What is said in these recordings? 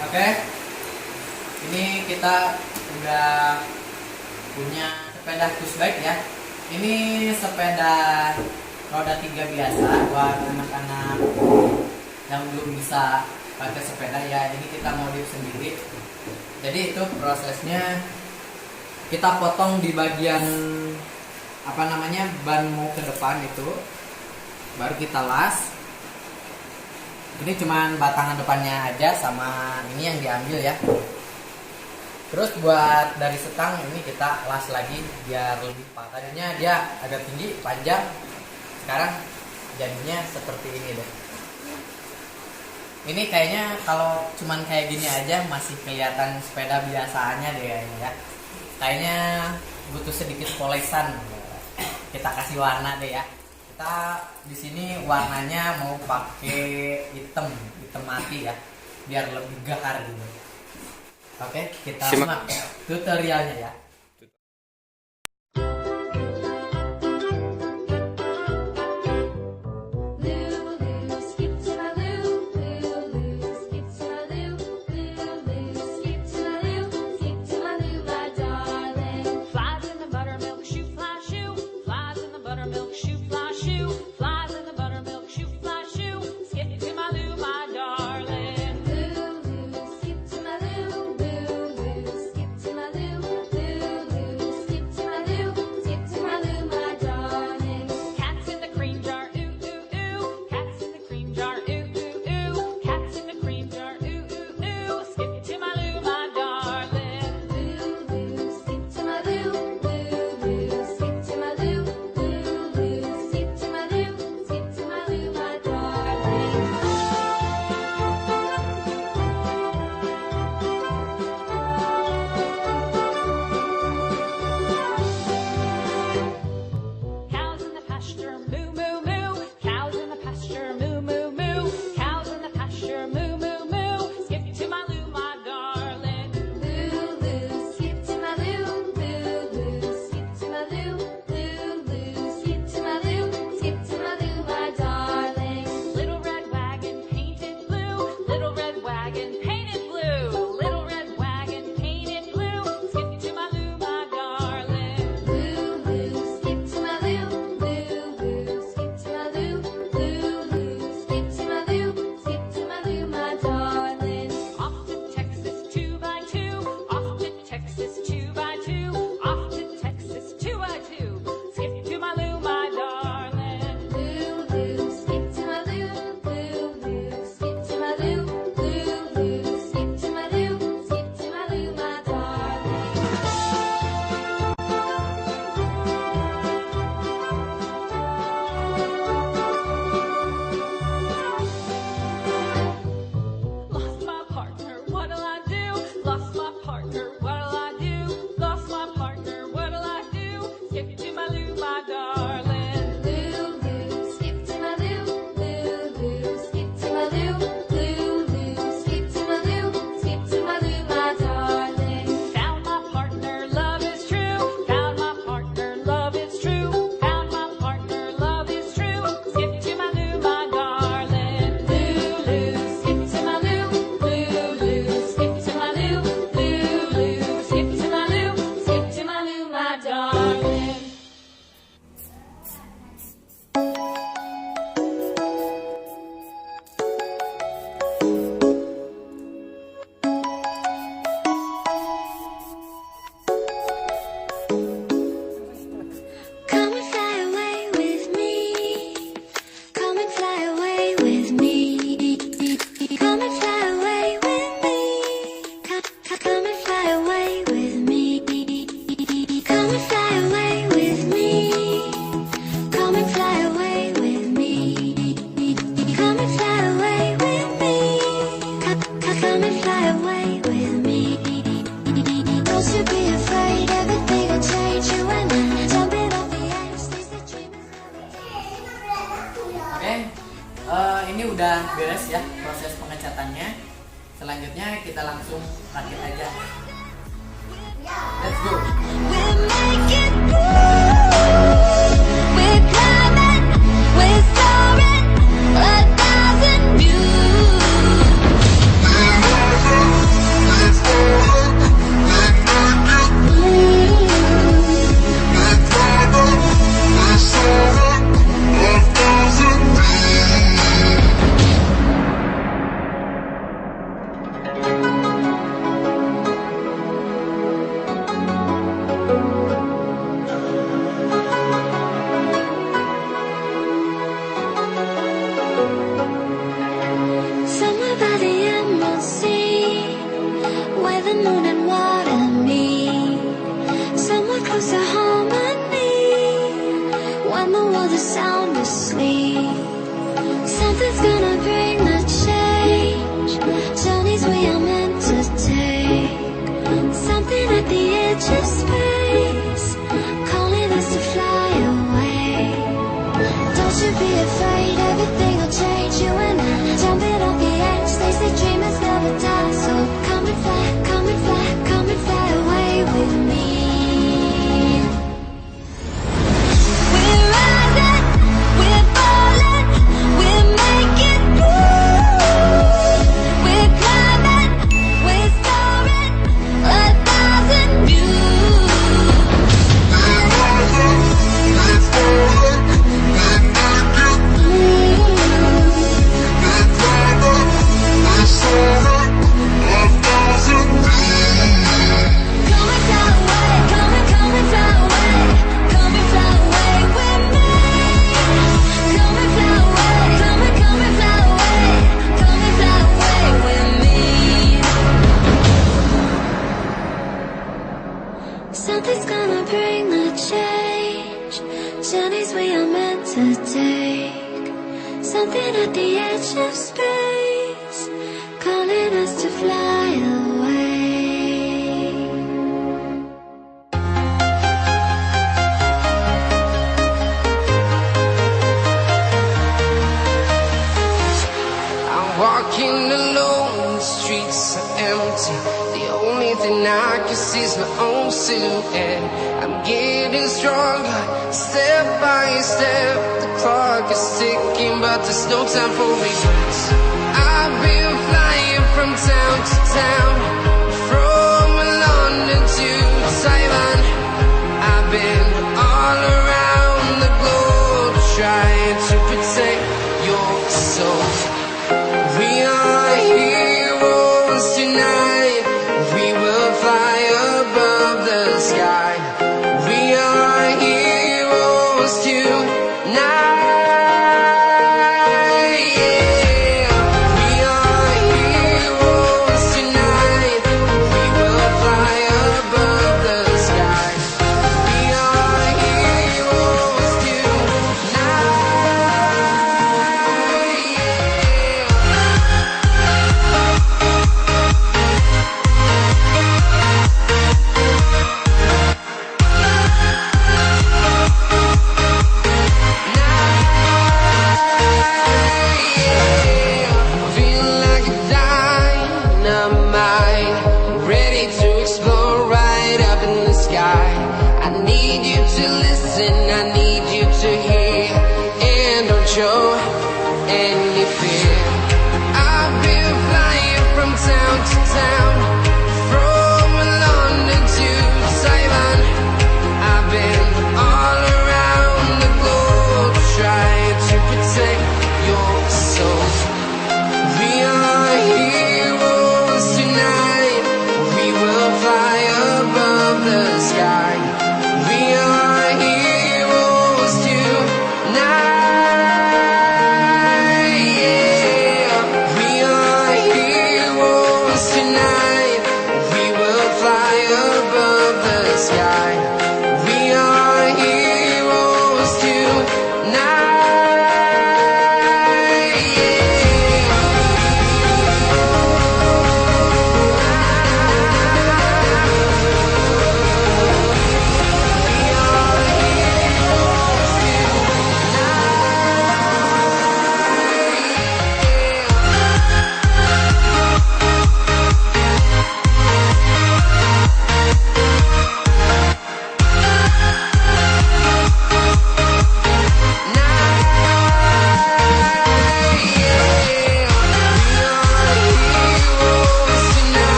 Oke, ini kita udah punya sepeda push bike ya. Ini sepeda roda 3 biasa buat anak-anak yang belum bisa pakai sepeda ya. Ini kita modif sendiri. Jadi itu prosesnya kita potong di bagian ban mau ke depan itu, baru kita las. Ini cuman batangan depannya aja sama ini yang diambil ya. Terus buat dari setang ini kita las lagi biar lebih pas. Tadinya dia agak tinggi, panjang. Sekarang jadinya seperti ini deh. Ini kayaknya kalau cuman kayak gini aja masih kelihatan sepeda biasanya deh ya. Kayaknya butuh sedikit polesan. Kita kasih warna deh ya. Kita di sini warnanya mau pakai hitam mati ya, biar lebih gahar gitu. Oke, kita simak tutorialnya ya. Ini udah beres ya proses pengecatannya. Selanjutnya kita langsung rakit aja. Let's go. walking alone, the streets are empty. The only thing I can see is my own silhouette. I'm getting stronger, step by step. The clock is ticking, but there's no time for regrets. I've been flying from town to town, from London to Taiwan. I've been all around the globe, trying to protect your soul. We are heroes tonight. We will fly above the sky. We are heroes tonight.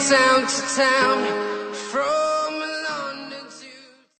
Town to town from